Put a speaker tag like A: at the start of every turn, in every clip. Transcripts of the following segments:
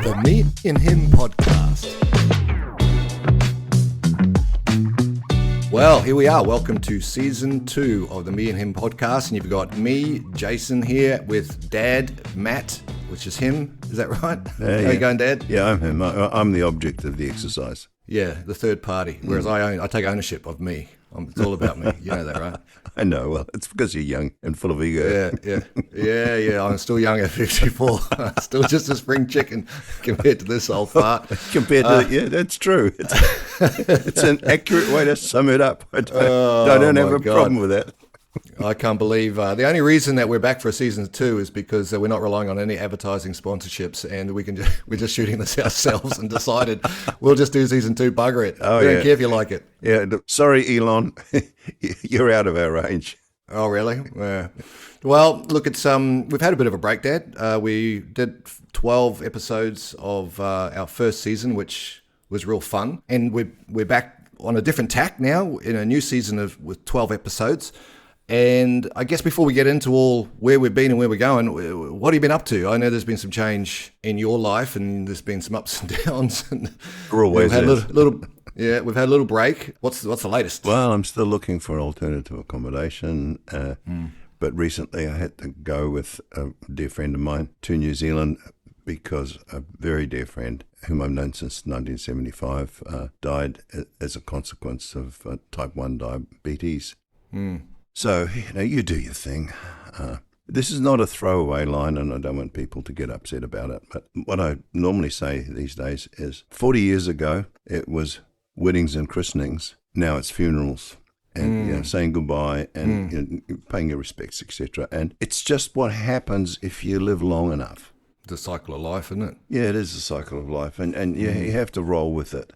A: The Me&Him Podcast. Well, here we are. Welcome to Season 2 of the Me&Him Podcast. And you've got me, Jason, here with Dad, Matt, which is him. Is that right? How you going, Dad?
B: Yeah, I'm him. I'm the object of the exercise.
A: Yeah, the third party. Whereas I take ownership of me. It's all about me. You know that, right?
B: I know. Well, it's because you're young and full of ego.
A: Yeah. I'm still young at 54. Still just a spring chicken compared to this old fart.
B: Yeah, that's true. It's an accurate way to sum it up. I don't have a problem with that.
A: I can't believe the only reason that we're back for season 2 is because we're not relying on any advertising sponsorships, and we're just shooting this ourselves and decided we'll just do season 2. Bugger it. We don't care if you like it.
B: Yeah. Sorry, Elon, you're out of our range.
A: Oh, really? Yeah. Well, look, it's we've had a bit of a break, Dad. We did 12 episodes of our first season, which was real fun, and we're back on a different tack now in a new season with 12 episodes. And I guess before we get into all where we've been and where we're going, what have you been up to? I know there's been some change in your life, and there's been some ups and downs. And
B: always
A: we've had we've had a little break. What's the latest?
B: Well, I'm still looking for alternative accommodation, but recently I had to go with a dear friend of mine to New Zealand because a very dear friend, whom I've known since 1975, died as a consequence of type 1 diabetes. So, you do your thing. This is not a throwaway line, and I don't want people to get upset about it. But what I normally say these days is 40 years ago, it was weddings and christenings. Now it's funerals and saying goodbye and paying your respects, etc. And it's just what happens if you live long enough.
A: The cycle of life, isn't it?
B: Yeah, it is the cycle of life, and you have to roll with it.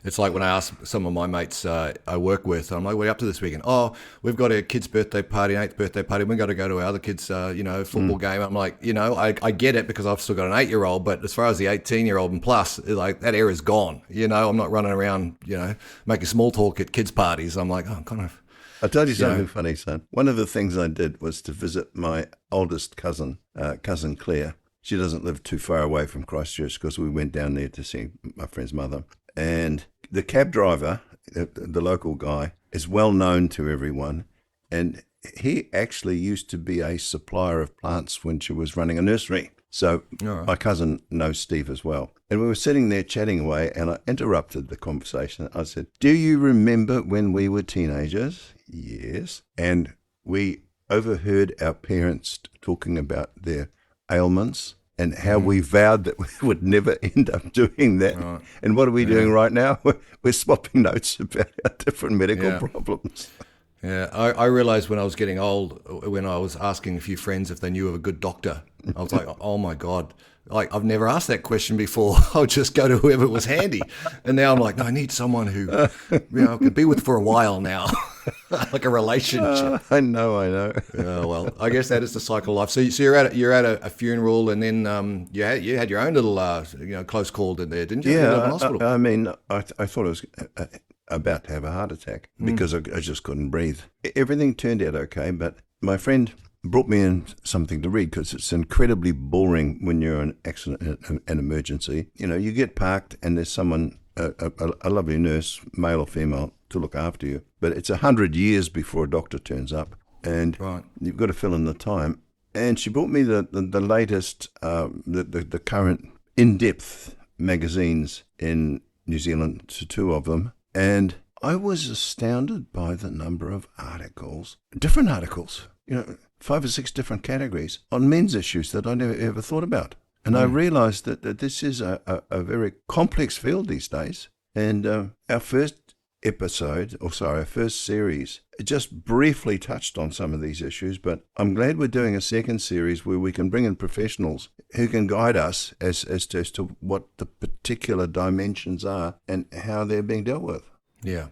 A: It's like when I ask some of my mates I work with, I'm like, what are you up to this weekend? Oh, we've got a kid's birthday party, 8th birthday party. We've got to go to our other kid's, football game. I'm like, I get it because I've still got an 8-year-old, but as far as the 18-year-old and plus, like that era's gone. I'm not running around, making small talk at kids' parties. I'm like, oh, kind of.
B: I'll tell you something funny, son. One of the things I did was to visit my oldest cousin, Cousin Claire. She doesn't live too far away from Christchurch because we went down there to see my friend's mother. And the cab driver, the local guy, is well known to everyone. And he actually used to be a supplier of plants when she was running a nursery. So my cousin knows Steve as well. And we were sitting there chatting away, and I interrupted the conversation. I said, do you remember when we were teenagers? Yes. And we overheard our parents talking about their ailments and how we vowed that we would never end up doing that. Right. And what are we doing right now? We're swapping notes about our different medical problems.
A: Yeah, I realized when I was getting old, when I was asking a few friends if they knew of a good doctor, I was like, oh my God, like I've never asked that question before. I'll just go to whoever was handy. And now I'm like, no, I need someone who I could be with for a while now, like a relationship.
B: I know.
A: Well, I guess that is the cycle of life. So you're at a funeral, and then you had your own little close call in there, didn't you?
B: Yeah, hospital. I mean, I thought I was about to have a heart attack because I just couldn't breathe. Everything turned out okay, but my friend brought me in something to read because it's incredibly boring when you're in an accident, an emergency. You get parked and there's someone, a lovely nurse, male or female, to look after you. But it's 100 years before a doctor turns up, and you've got to fill in the time. And she brought me the latest, the current in-depth magazines in New Zealand, 2 of them. And I was astounded by the number of articles, different articles, 5 or 6 different categories on men's issues that I never ever thought about. And I realized that this is a very complex field these days. And our first series, it just briefly touched on some of these issues, but I'm glad we're doing a second series where we can bring in professionals who can guide us as to what the particular dimensions are and how they're being dealt with.
A: Yeah.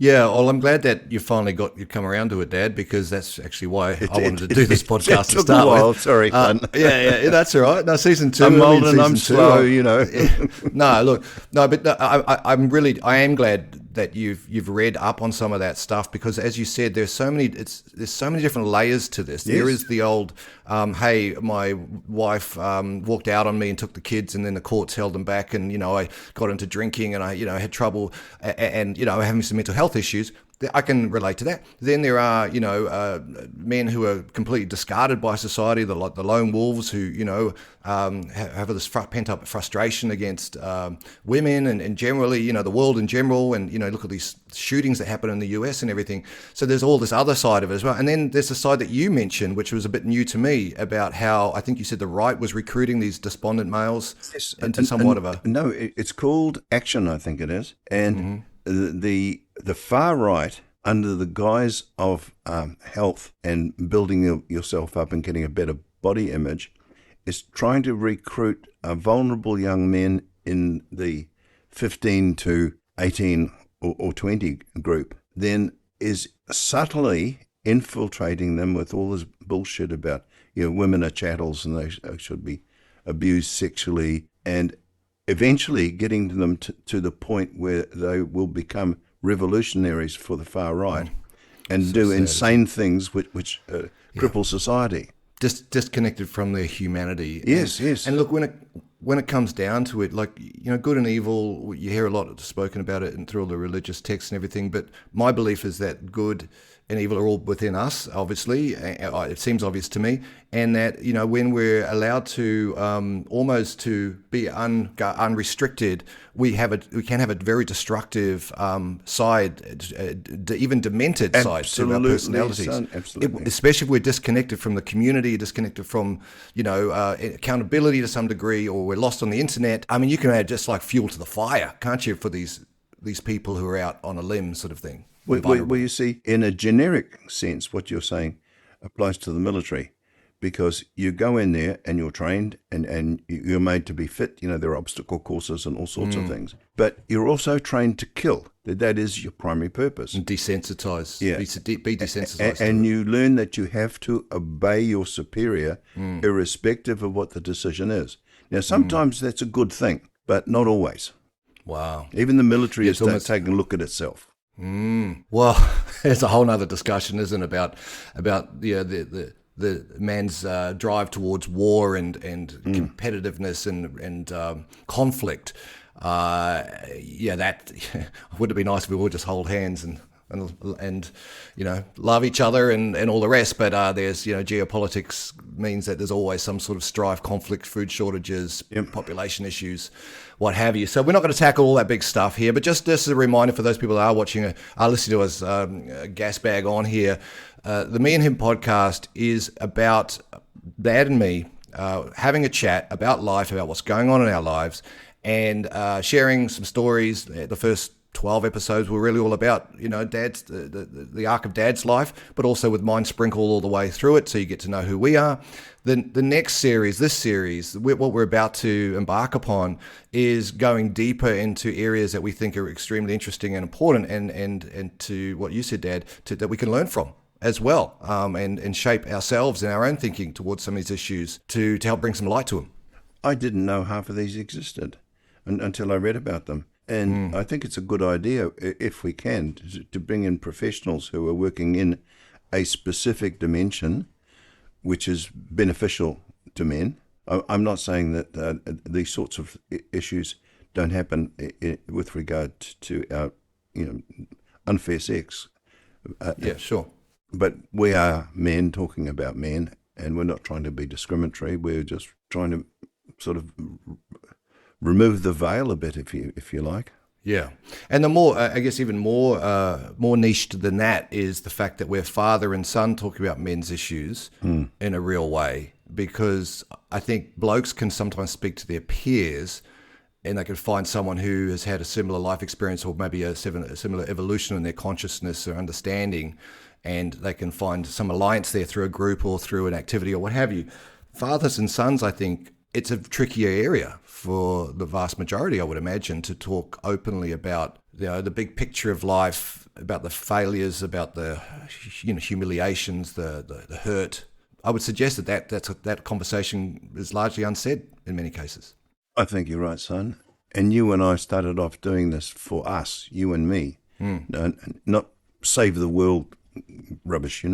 A: Well, I'm glad that you finally you come around to it, Dad, because that's actually why I wanted to do this podcast to start with.
B: Sorry,
A: yeah, that's all right. No, season 2.
B: I'm old and I'm slow,
A: No, look, but I am glad that you've read up on some of that stuff, because as you said, there's so many different layers to this.
B: Yes.
A: There is the old, hey, my wife walked out on me and took the kids, and then the courts held them back, and I got into drinking, and I had trouble, and having some mental health issues. I can relate to that. Then there are, men who are completely discarded by society, the lone wolves who, have this pent-up frustration against women and generally, the world in general. And, look at these shootings that happen in the US and everything. So there's all this other side of it as well. And then there's the side that you mentioned, which was a bit new to me, about how I think you said the right was recruiting these despondent males into somewhat of a...
B: No, it's called Action, I think it is. And the far right, under the guise of health and building yourself up and getting a better body image, is trying to recruit vulnerable young men in the 15 to 18 or 20 group, then is subtly infiltrating them with all this bullshit about women are chattels and they should be abused sexually, and eventually getting them to the point where they will become revolutionaries for the far right and do insane things which cripple society.
A: Disconnected from their humanity.
B: Yes.
A: And look, when it comes down to it, like, good and evil, you hear a lot spoken about it and through all the religious texts and everything, but my belief is that good and evil are all within us, obviously. It seems obvious to me. And that, when we're allowed to almost to be unrestricted, we can have a very destructive side, even demented side to our personalities.
B: Son, absolutely.
A: Especially if we're disconnected from the community, disconnected from, accountability to some degree, or we're lost on the internet. I mean, you can add just like fuel to the fire, can't you, for these people who are out on a limb sort of thing.
B: Well, you see, in a generic sense, what you're saying applies to the military, because you go in there and you're trained and you're made to be fit. There are obstacle courses and all sorts of things. But you're also trained to kill. That is your primary purpose.
A: And desensitize.
B: Yeah.
A: Be desensitized.
B: And you learn that you have to obey your superior irrespective of what the decision is. Now, sometimes that's a good thing, but not always.
A: Wow.
B: Even the military is taking a look at itself.
A: Well, it's a whole other discussion, isn't it, about the man's drive towards war and competitiveness and conflict. That would it be nice if we all just hold hands and love each other and all the rest, but there's geopolitics means that there's always some sort of strife, conflict, food shortages, population issues, what have you. So we're not going to tackle all that big stuff here, but just as a reminder for those people that are listening to us gas bag on here, the Me and Him podcast is about Dad and me having a chat about life, about what's going on in our lives, and sharing some stories. The first 12 episodes were really all about, Dad's the arc of Dad's life, but also with mine sprinkled all the way through it, so you get to know who we are. The next series, what we're about to embark upon, is going deeper into areas that we think are extremely interesting and important, and to what you said, Dad, that we can learn from as well, and shape ourselves and our own thinking towards some of these issues to help bring some light to them.
B: I didn't know half of these existed until I read about them. And I think it's a good idea, if we can, to bring in professionals who are working in a specific dimension which is beneficial to men. I'm not saying that these sorts of issues don't happen with regard to our, unfair sex.
A: Yeah, sure.
B: But we are men talking about men, and we're not trying to be discriminatory. We're just trying to sort of remove the veil a bit, if you like.
A: Yeah, and the more, I guess, even more niched than that is the fact that we're father and son talking about men's issues in a real way, because I think blokes can sometimes speak to their peers, and they can find someone who has had a similar life experience or maybe a similar evolution in their consciousness or understanding, and they can find some alliance there through a group or through an activity or what have you. Fathers and sons, I think, it's a trickier area for the vast majority, I would imagine, to talk openly about the big picture of life, about the failures, about the humiliations, the hurt. I would suggest that conversation is largely unsaid in many cases.
B: I think you're right, son. And you and I started off doing this for us, you and me. not save the world rubbish,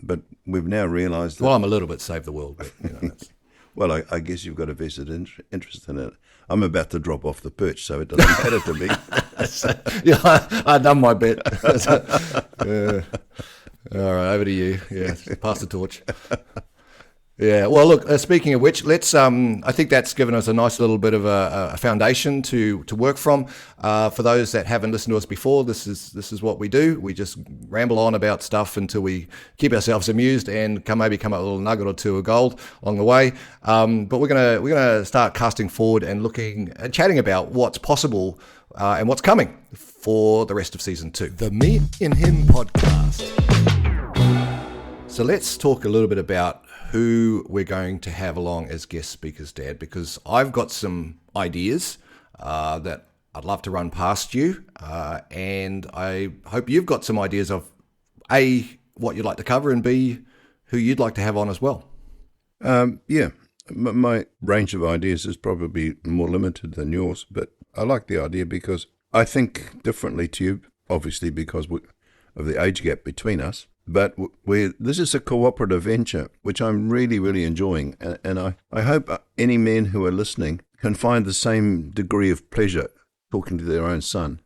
B: but we've now realised that...
A: Well, I'm a little bit save the world, but, that's...
B: Well, I guess you've got a vested interest in it. I'm about to drop off the perch, so it doesn't matter to me.
A: Yeah, I've done my bit. All right, over to you. Yeah, pass the torch. Yeah, well, look, speaking of which, let's. I think that's given us a nice little bit of a foundation to work from. For those that haven't listened to us before, this is what we do. We just ramble on about stuff until we keep ourselves amused and maybe come up with a little nugget or two of gold along the way. But we're gonna start casting forward and looking and chatting about what's possible and what's coming for the rest of season 2. The Me and Him Podcast. So let's talk a little bit about who we're going to have along as guest speakers, Dad, because I've got some ideas that I'd love to run past you, and I hope you've got some ideas of A, what you'd like to cover, and B, who you'd like to have on as well.
B: Yeah, my range of ideas is probably more limited than yours, but I like the idea because I think differently to you, obviously because of the age gap between us. But this is a cooperative venture, which I'm really, really enjoying. And I hope any men who are listening can find the same degree of pleasure talking to their own son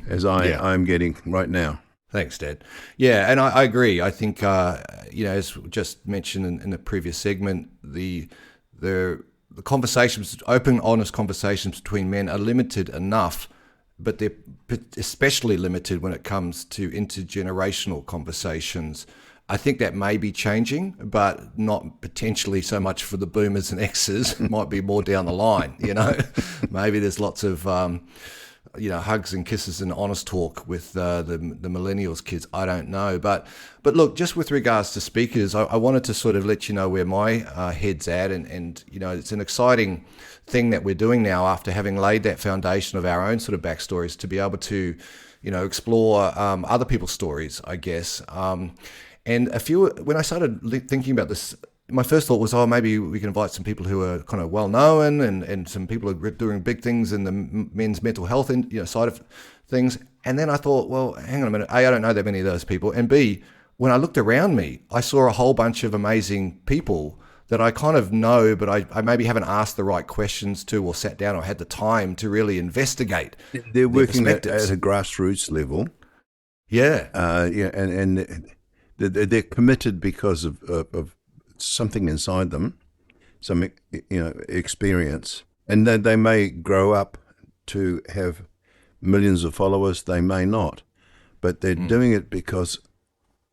B: as I'm getting right now.
A: Thanks, Dad. Yeah, and I agree. I think, as just mentioned in the previous segment, the conversations, open, honest conversations between men are limited enough, but they're especially limited when it comes to intergenerational conversations. I think that may be changing, but not potentially so much for the boomers and X's. It might be more down the line, Maybe there's lots of, hugs and kisses and honest talk with the millennials kids. I don't know. But look, just with regards to speakers, I wanted to sort of let you know where my head's at. And it's an exciting thing that we're doing now after having laid that foundation of our own sort of backstories to be able to, explore other people's stories, I guess. And when I started thinking about this, my first thought was, maybe we can invite some people who are kind of well known and some people who are doing big things in the men's mental health side of things. And then I thought, well, hang on a minute. A, I don't know that many of those people. And B, when I looked around me, I saw a whole bunch of amazing people that I kind of know, but I maybe haven't asked the right questions to or sat down or had the time to really investigate.
B: They're working at a grassroots level.
A: Yeah.
B: And they're committed because of something inside them, some experience, and then they may grow up to have millions of followers. They may not, but they're doing it because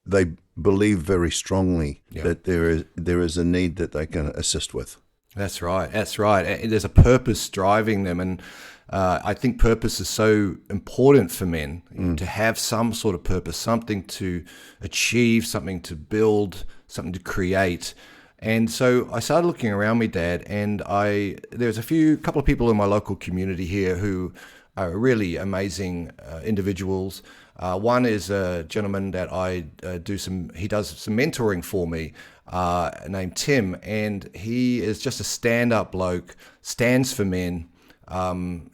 B: they believe very strongly that there is a need that they can assist with.
A: That's right. And there's a purpose driving them, and I think purpose is so important for men to have some sort of purpose, something to achieve, something to build, something to create. And so I started looking around me, Dad, and there's a couple of people in my local community here who are really amazing individuals. One is a gentleman that he does some mentoring for me, named Tim, and he is just a stand-up bloke, stands for men,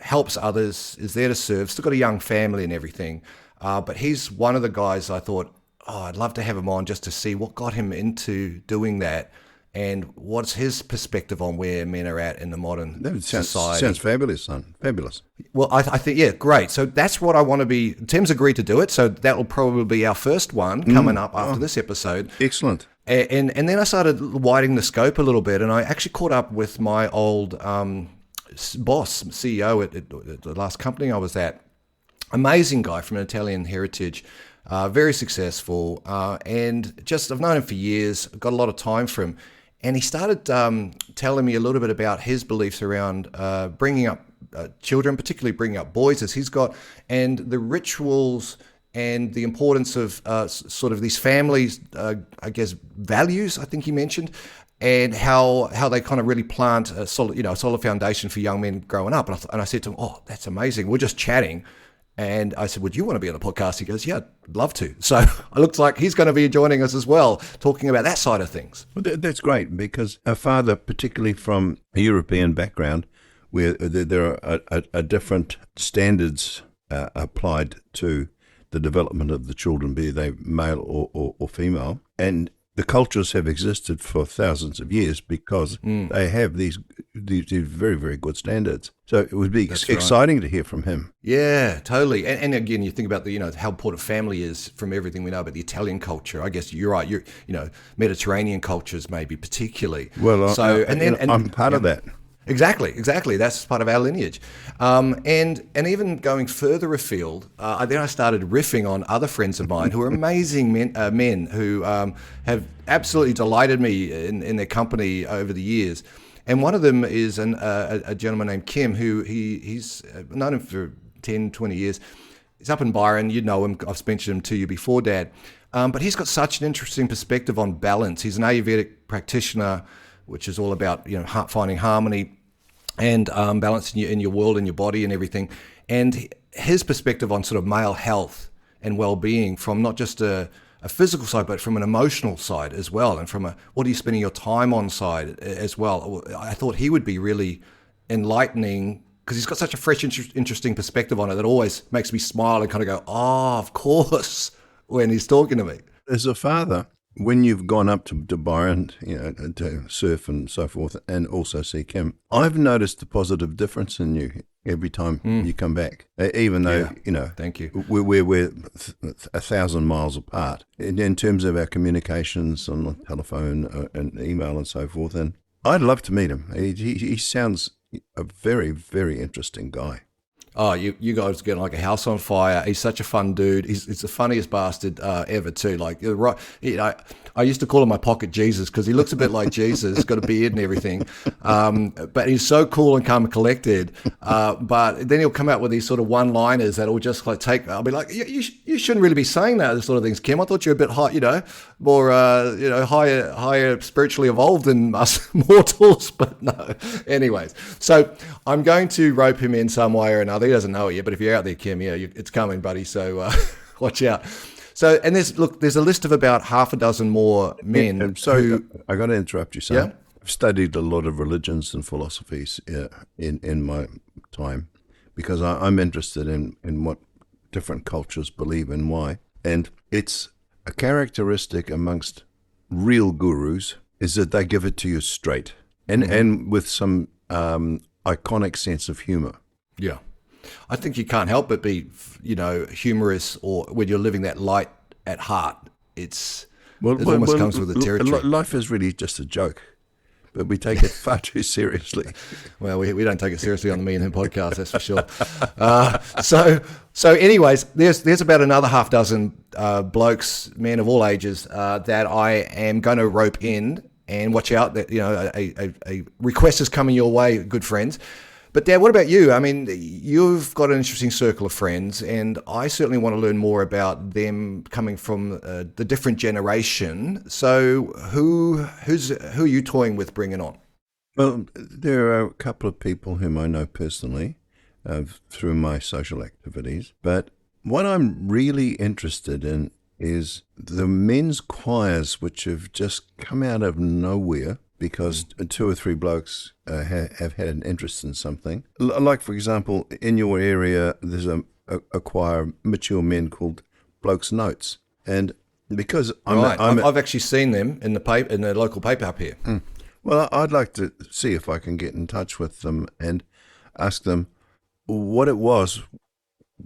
A: helps others, is there to serve, still got a young family and everything. But he's one of the guys I thought, I'd love to have him on just to see what got him into doing that and what's his perspective on where men are at in the modern society.
B: Sounds fabulous, son. Fabulous.
A: Well, I think, great. So that's what I want to be. Tim's agreed to do it, so that will probably be our first one coming up after this episode.
B: Excellent.
A: And then I started widening the scope a little bit, and I actually caught up with my old boss, CEO at the last company I was at. Amazing guy from an Italian heritage. Very successful, and just I've known him for years, got a lot of time for him, and he started telling me a little bit about his beliefs around bringing up children, particularly bringing up boys as he's got, and the rituals and the importance of sort of these families, I guess, values, I think he mentioned, and how they kind of really plant a solid foundation for young men growing up. And I said to him, that's amazing. We're just chatting. And I said, would you want to be on the podcast? He goes, yeah, I'd love to. So it looks like he's going to be joining us as well, talking about that side of things.
B: Well, that's great, because a father, particularly from a European background, where there are different standards applied to the development of the children, be they male or female. And the cultures have existed for thousands of years because they have these very, very good standards. So it would be exciting to hear from him.
A: Yeah, totally. And again, you think about how important family is from everything we know about the Italian culture. I guess you're right. Mediterranean cultures maybe particularly.
B: Well, I'm part of that.
A: Exactly. That's part of our lineage. And even going further afield, then I started riffing on other friends of mine who are amazing men who have absolutely delighted me in their company over the years. And one of them is a gentleman named Kim, who he's known him for 10, 20 years. He's up in Byron. You know him. I've mentioned him to you before, Dad. But he's got such an interesting perspective on balance. He's an Ayurvedic practitioner, which is all about finding harmony and balance in your world and your body and everything. And his perspective on sort of male health and well-being from not just a physical side, but from an emotional side as well, and from what are you spending your time on side as well. I thought he would be really enlightening because he's got such a fresh, interesting perspective on it that always makes me smile and kind of go, oh, of course, when he's talking to me.
B: As a father, when you've gone up to Byron, to surf and so forth, and also see Kim, I've noticed a positive difference in you every time you come back, even though,
A: thank you.
B: We're 1,000 miles apart in terms of our communications on the telephone and email and so forth. And I'd love to meet him. He sounds a very, very interesting guy.
A: Oh, you guys get like a house on fire. He's such a fun dude. He's the funniest bastard ever too. Like, you're right. I used to call him my pocket Jesus because he looks a bit like Jesus. He's got a beard and everything. But he's so cool and calm and collected. But then he'll come out with these sort of one-liners that will just like I'll be like, you shouldn't really be saying that sort of things, Kim. I thought you were a bit high, more higher spiritually evolved than us mortals. But no. Anyways, so I'm going to rope him in some way or another. He doesn't know it yet, but if you're out there, Kim, it's coming, buddy. So watch out. So, and there's a list of about half a dozen more men.
B: I'm sorry, I got to interrupt you, son. Yeah? I've studied a lot of religions and philosophies in my time because I'm interested in what different cultures believe and why. And it's a characteristic amongst real gurus is that they give it to you straight and with some iconic sense of humor.
A: Yeah. I think you can't help but be, humorous, or when you're living that light at heart. It almost comes with the territory.
B: Life is really just a joke, but we take it far too seriously.
A: Well, we don't take it seriously on the Me&Him podcast, that's for sure. So anyways, there's about another half dozen blokes, men of all ages, that I am going to rope in, and watch out that a request is coming your way, good friends. But Dad, what about you? I mean, you've got an interesting circle of friends, and I certainly want to learn more about them coming from the different generation. So who are you toying with bringing on?
B: Well, there are a couple of people whom I know personally through my social activities. But what I'm really interested in is the men's choirs, which have just come out of nowhere, because two or three blokes have had an interest in something. Like, for example, in your area, there's a choir, mature men, called Blokes Notes. And because
A: I've actually seen them in the local paper up here.
B: Well, I'd like to see if I can get in touch with them and ask them what it was,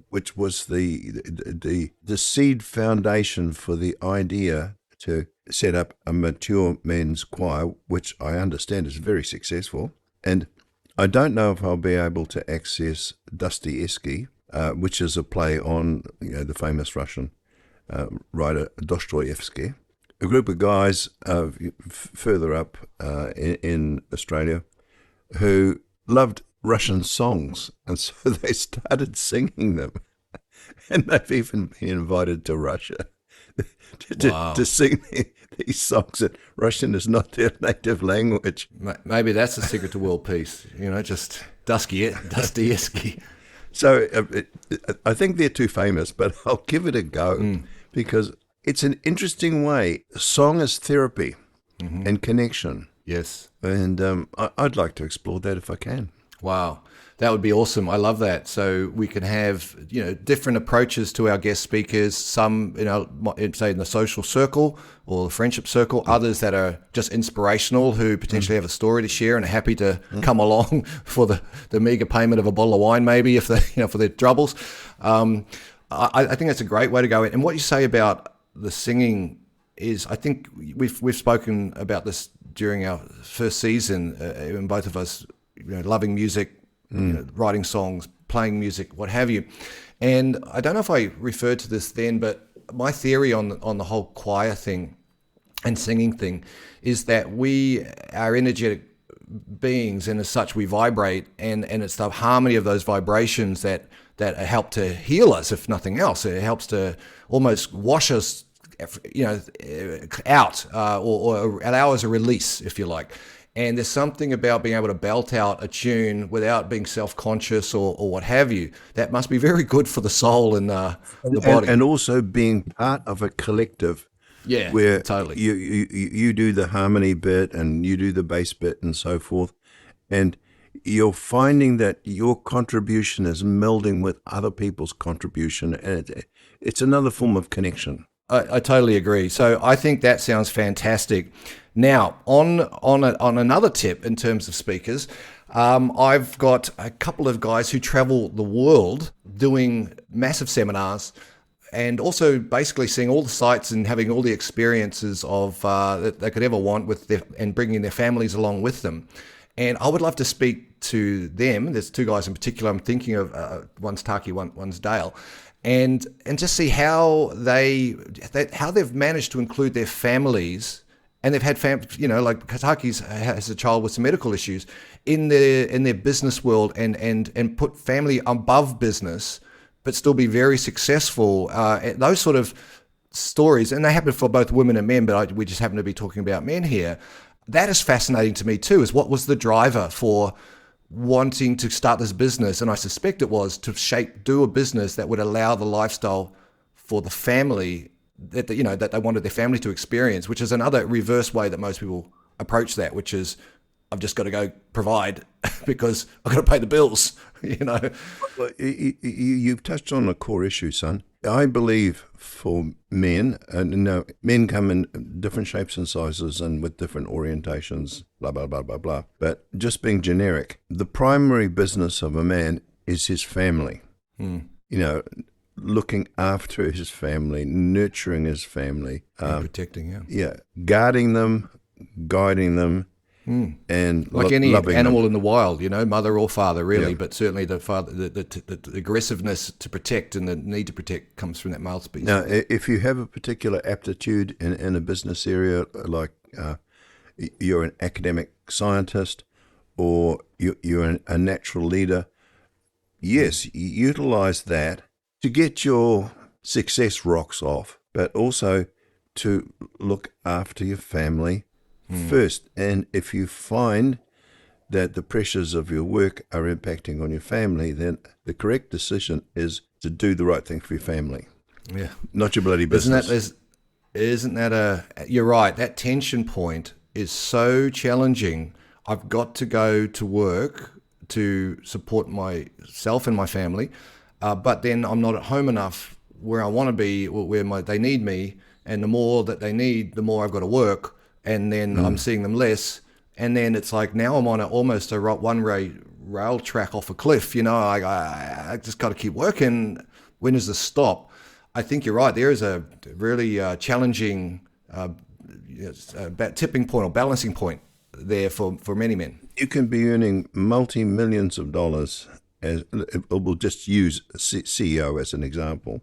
B: which was the seed foundation for the idea to set up a mature men's choir, which I understand is very successful. And I don't know if I'll be able to access Dostoevsky, which is a play on the famous Russian writer Dostoevsky. A group of guys further up in Australia who loved Russian songs, and so they started singing them. And they've even been invited to Russia to sing these songs. And Russian is not their native language.
A: Maybe that's the secret to world peace, just Dostoevsky.
B: So I think they're too famous, but I'll give it a go because it's an interesting way. Song is therapy and connection.
A: Yes.
B: And I'd like to explore that if I can.
A: Wow. That would be awesome. I love that. So we can have, different approaches to our guest speakers. Some, say in the social circle or the friendship circle, others that are just inspirational, who potentially have a story to share and are happy to come along for the meager payment of a bottle of wine, maybe, if they, for their troubles. I think that's a great way to go. And what you say about the singing is, I think we've spoken about this during our first season, and both of us, loving music, writing songs, playing music, what have you. And I don't know if I referred to this then, but my theory on the whole choir thing and singing thing is that we are energetic beings, and as such we vibrate, and it's the harmony of those vibrations that help to heal us, if nothing else. It helps to almost wash us out, or allow us a release, if you like. And there's something about being able to belt out a tune without being self-conscious or what have you. That must be very good for the soul and the body.
B: And also being part of a collective.
A: Yeah,
B: where
A: totally.
B: You do the harmony bit and you do the bass bit and so forth. And you're finding that your contribution is melding with other people's contribution. And it's another form of connection.
A: I totally agree. So I think that sounds fantastic. Now, on another tip in terms of speakers, I've got a couple of guys who travel the world doing massive seminars, and also basically seeing all the sites and having all the experiences of that they could ever want and bringing their families along with them. And I would love to speak to them. There's two guys in particular I'm thinking of. One's Taki, one's Dale. And just see how they've managed to include their families, and they've had like Kataki's has a child with some medical issues in their business world, and put family above business, but still be very successful. Those sort of stories, and they happen for both women and men, but we just happen to be talking about men here. That is fascinating to me too. Is what was the driver for wanting to start this business? And I suspect it was to do a business that would allow the lifestyle for the family that they wanted their family to experience, which is another reverse way that most people approach that, which is, I've just got to go provide because I've got to pay the bills,
B: Well, you've touched on a core issue, son. I believe for men, and men come in different shapes and sizes and with different orientations, blah, blah, blah, blah, blah. But just being generic, the primary business of a man is his family. Looking after his family, nurturing his family.
A: Protecting, yeah.
B: Yeah, guarding them, guiding them, and
A: like any animal
B: them
A: in the wild, mother or father, really. Yeah. But certainly the father, the aggressiveness to protect and the need to protect comes from that male species.
B: Now, if you have a particular aptitude in a business area, like you're an academic scientist or you're a natural leader, yes, utilize that to get your success rocks off, but also to look after your family first. And if you find that the pressures of your work are impacting on your family, then the correct decision is to do the right thing for your family.
A: Yeah.
B: Not your bloody business.
A: Isn't that you're right. That tension point is so challenging. I've got to go to work to support myself and my family, but then I'm not at home enough where I want to be, where they need me. And the more that they need, the more I've got to work. And then I'm seeing them less. And then it's like, now I'm on almost a one-way rail track off a cliff. I just got to keep working. When does this stop? I think you're right. There is a really challenging tipping point or balancing point there for many men.
B: You can be earning multi-millions of dollars, we'll just use CEO as an example,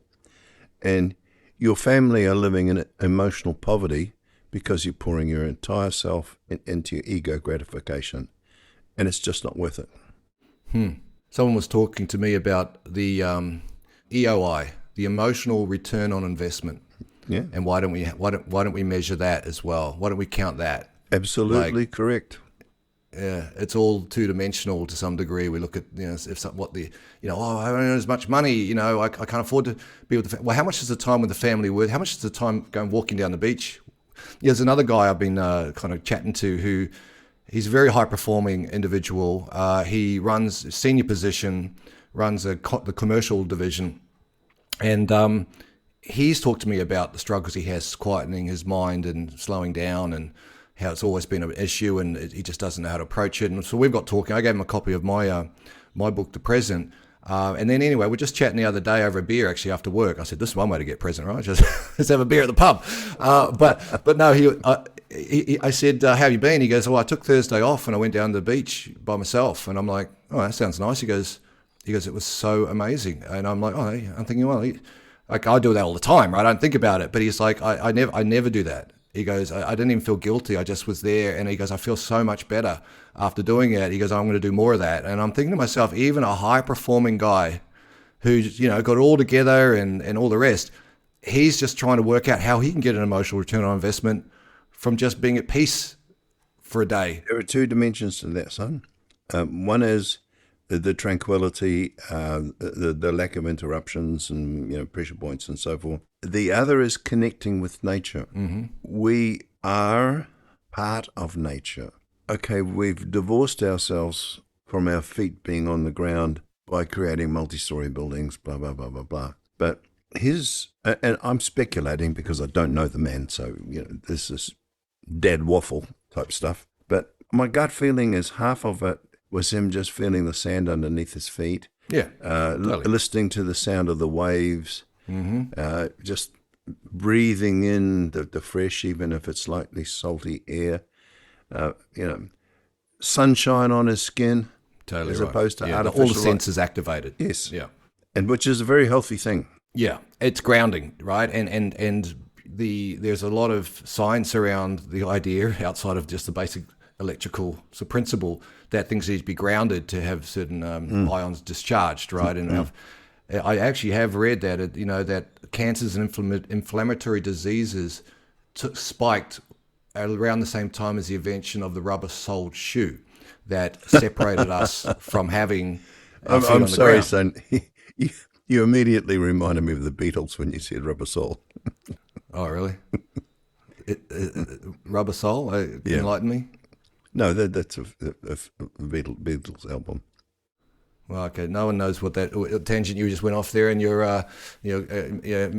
B: and your family are living in emotional poverty because you're pouring your entire self into your ego gratification, and it's just not worth it.
A: Someone was talking to me about the EOI, the emotional return on investment.
B: Yeah.
A: And why don't we measure that as well? Why don't we count that?
B: Absolutely correct.
A: Yeah, it's all two-dimensional to some degree. We look at I don't earn as much money. I can't afford to be with the family. Well, how much is the time with the family worth? How much is the time going walking down the beach? There's another guy I've been kind of chatting to who He's a very high-performing individual. He runs a senior position, runs the commercial division, and he's talked to me about the struggles he has quietening his mind and slowing down, and how it's always been an issue, and he just doesn't know how to approach it. And so we've got talking. I gave him a copy of my book, The Present. And then anyway, we're just chatting the other day over a beer, actually, after work. I said, this is one way to get present, right? Just have a beer at the pub. But no, I said, how have you been? He goes, I took Thursday off and I went down to the beach by myself. And I'm like, oh, that sounds nice. He goes, it was so amazing. And I'm like, oh, I'm thinking, well, like I do that all the time, right? I don't think about it. But he's like, I never do that. He goes, I didn't even feel guilty. I just was there. And he goes, I feel so much better after doing it. He goes, I'm going to do more of that. And I'm thinking to myself, even a high-performing guy who's, got it all together and all the rest, he's just trying to work out how he can get an emotional return on investment from just being at peace for a day.
B: There are two dimensions to that, son. One is the tranquility, the lack of interruptions and pressure points and so forth. The other is connecting with nature.
A: Mm-hmm.
B: We are part of nature. Okay, we've divorced ourselves from our feet being on the ground by creating multi-story buildings, blah, blah, blah, blah, blah. But and I'm speculating because I don't know the man, so this is dead waffle type stuff. But my gut feeling is half of it was him just feeling the sand underneath his feet.
A: Yeah, totally.
B: Listening to the sound of the waves,
A: mm-hmm.
B: Just breathing in the fresh, even if it's slightly salty air. Sunshine on his skin,
A: totally,
B: as
A: right.
B: opposed to artificial
A: all the
B: light.
A: senses activated.
B: Yes,
A: yeah,
B: and which is a very healthy thing.
A: Yeah, it's grounding, right? And there's a lot of science around the idea outside of just the basic electrical principle that things need to be grounded to have certain ions discharged, right? And I actually have read that that cancers and inflammatory diseases spiked around the same time as the invention of the rubber-soled shoe that separated us from having our feet on the
B: sorry,
A: ground.
B: son. You immediately reminded me of the Beatles when you said rubber sole.
A: Oh, really? Rubber Soul? Enlighten me?
B: No, that's a Beatles album.
A: Well, okay. No one knows what that tangent you just went off there, and you're, how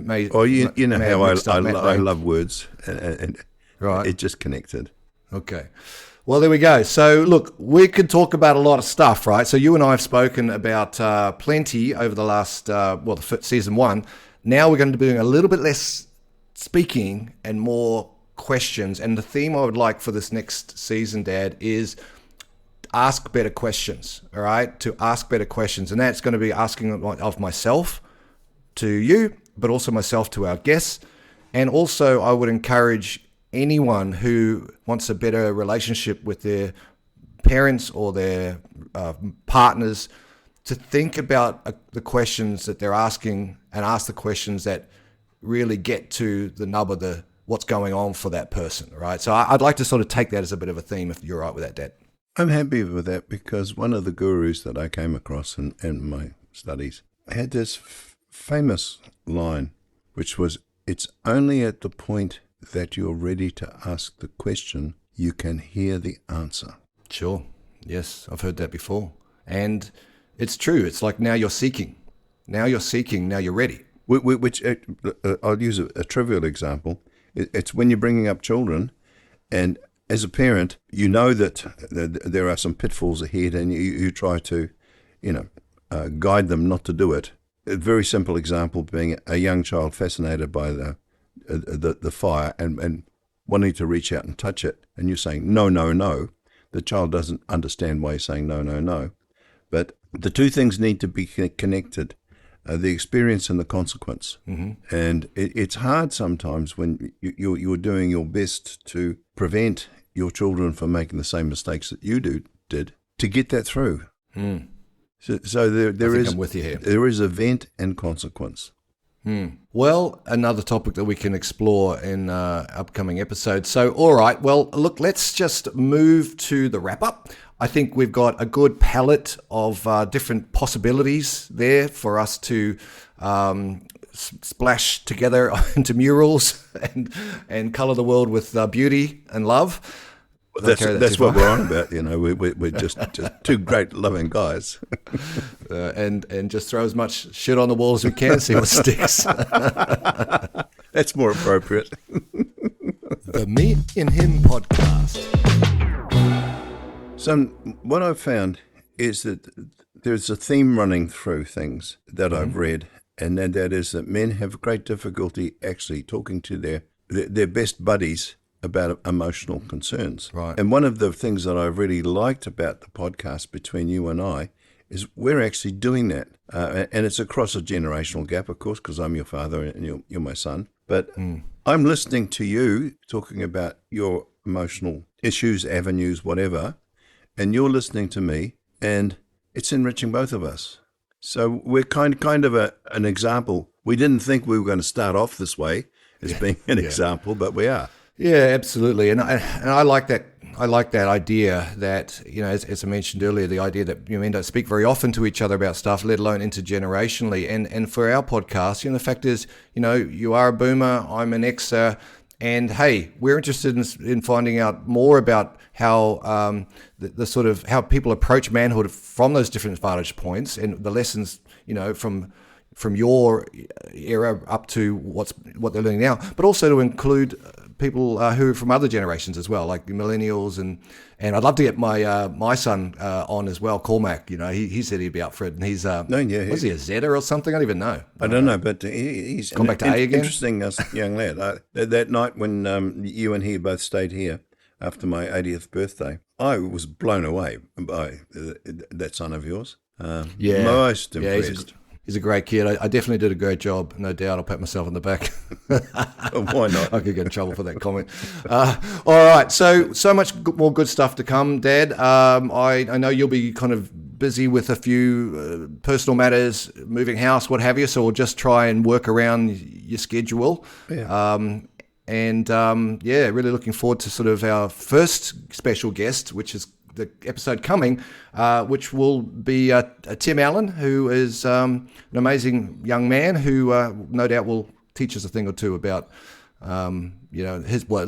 B: I love words, and
A: right.
B: It just connected.
A: Okay. Well, there we go. So, look, we could talk about a lot of stuff, right? So you and I have spoken about plenty over the last, season 1. Now we're going to be doing a little bit less speaking and more questions. And the theme I would like for this next season, Dad, is ask better questions, all right? To ask better questions. And that's going to be asking of myself to you, but also myself to our guests. And also I would encourage anyone who wants a better relationship with their parents or their partners to think about the questions that they're asking and ask the questions that really get to the nub of what's going on for that person, right? So I'd like to sort of take that as a bit of a theme, if you're all right with that, Dad.
B: I'm happy with that because one of the gurus that I came across in my studies had this famous line, which was, it's only at the point that you're ready to ask the question, you can hear the answer.
A: Sure. Yes, I've heard that before. And it's true. It's like now you're seeking. Now you're seeking. Now you're ready.
B: Which I'll use a trivial example. It's when you're bringing up children, and as a parent, you know that there are some pitfalls ahead, and you try to, guide them not to do it. A very simple example being a young child fascinated by the fire and wanting to reach out and touch it, and you're saying no, no, no. The child doesn't understand why you're saying no, no, no. But the two things need to be connected. The experience and the consequence.
A: Mm-hmm.
B: And it's hard sometimes when you're doing your best to prevent your children from making the same mistakes that you did to get that through.
A: Mm.
B: So I'm
A: with you here.
B: There is event and consequence.
A: Well, another topic that we can explore in upcoming episodes. So, all right, well, look, let's just move to the wrap-up. I think we've got a good palette of different possibilities there for us to splash together into murals and color the world with beauty and love.
B: That's what we're on about. We're just two great loving guys.
A: And just throw as much shit on the wall as we can, see what sticks.
B: That's more appropriate.
A: The Me&Him Podcast.
B: So what I've found is that there's a theme running through things that I've read, and that is that men have great difficulty actually talking to their best buddies about emotional concerns.
A: Right.
B: And one of the things that I've really liked about the podcast between you and I is we're actually doing that. And it's across a generational gap, of course, because I'm your father and you're my son. But I'm listening to you talking about your emotional issues, avenues, whatever, and you're listening to me, and it's enriching both of us. So we're kind of an example. We didn't think we were going to start off this way as being an example, but we are.
A: Yeah, absolutely. And I like that. I like that idea that, as I mentioned earlier, the idea that men don't speak very often to each other about stuff, let alone intergenerationally. And for our podcast, the fact is, you are a boomer, I'm an Xer, and hey, we're interested in finding out more about how the sort of how people approach manhood from those different vantage points and the lessons, from your era up to what they're learning now, but also to include people who are from other generations as well, like the millennials, and I'd love to get my son on as well, Cormac. He said he'd be up for it, and he's was he a Zeta or something? I don't even know.
B: I don't know, but he's
A: gone back to A again. Interesting
B: young lad. That night when you and he both stayed here after my 80th birthday, I was blown away by that son of yours. Most impressed.
A: He's a great kid. I definitely did a great job, no doubt. I'll pat myself on the back.
B: Why not?
A: I could get in trouble for that comment. All right, so much more good stuff to come, Dad. I know you'll be kind of busy with a few personal matters, moving house, what have you, so we'll just try and work around your schedule.
B: Yeah.
A: Really looking forward to sort of our first special guest, which is the episode coming, which will be Tim Allen, who is an amazing young man who no doubt will teach us a thing or two about, at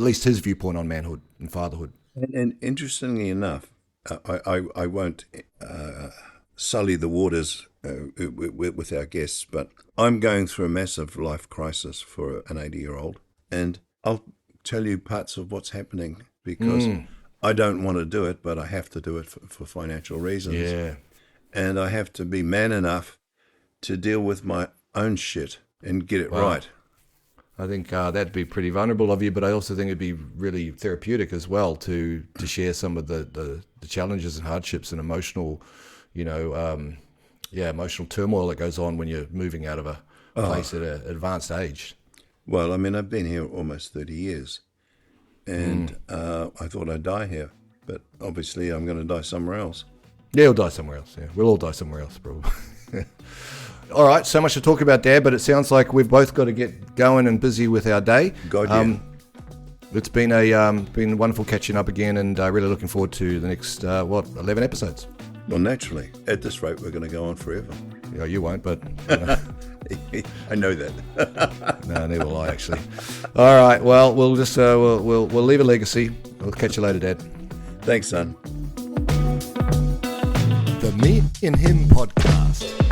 A: least his viewpoint on manhood and fatherhood.
B: And interestingly enough, I won't sully the waters with our guests, but I'm going through a massive life crisis for an 80-year-old, and I'll tell you parts of what's happening because I don't want to do it, but I have to do it for financial reasons.
A: Yeah.
B: And I have to be man enough to deal with my own shit and get it right.
A: I think that'd be pretty vulnerable of you, but I also think it'd be really therapeutic as well to share some of the challenges and hardships and emotional, emotional turmoil that goes on when you're moving out of a place at an advanced age.
B: Well, I mean, I've been here almost 30 years. And I thought I'd die here, but obviously I'm going to die somewhere else.
A: Yeah, you'll die somewhere else. Yeah, we'll all die somewhere else, probably. All right, so much to talk about, Dad, but it sounds like we've both got to get going and busy with our day. It's been been wonderful catching up again, and really looking forward to the next 11 episodes.
B: Well, naturally, at this rate, we're going to go on forever.
A: Yeah, you won't, but
B: I know that.
A: No, neither will I, actually. All right, well, we'll just we'll leave a legacy. We'll catch you later, Dad.
B: Thanks, son.
A: The Me&Him Podcast.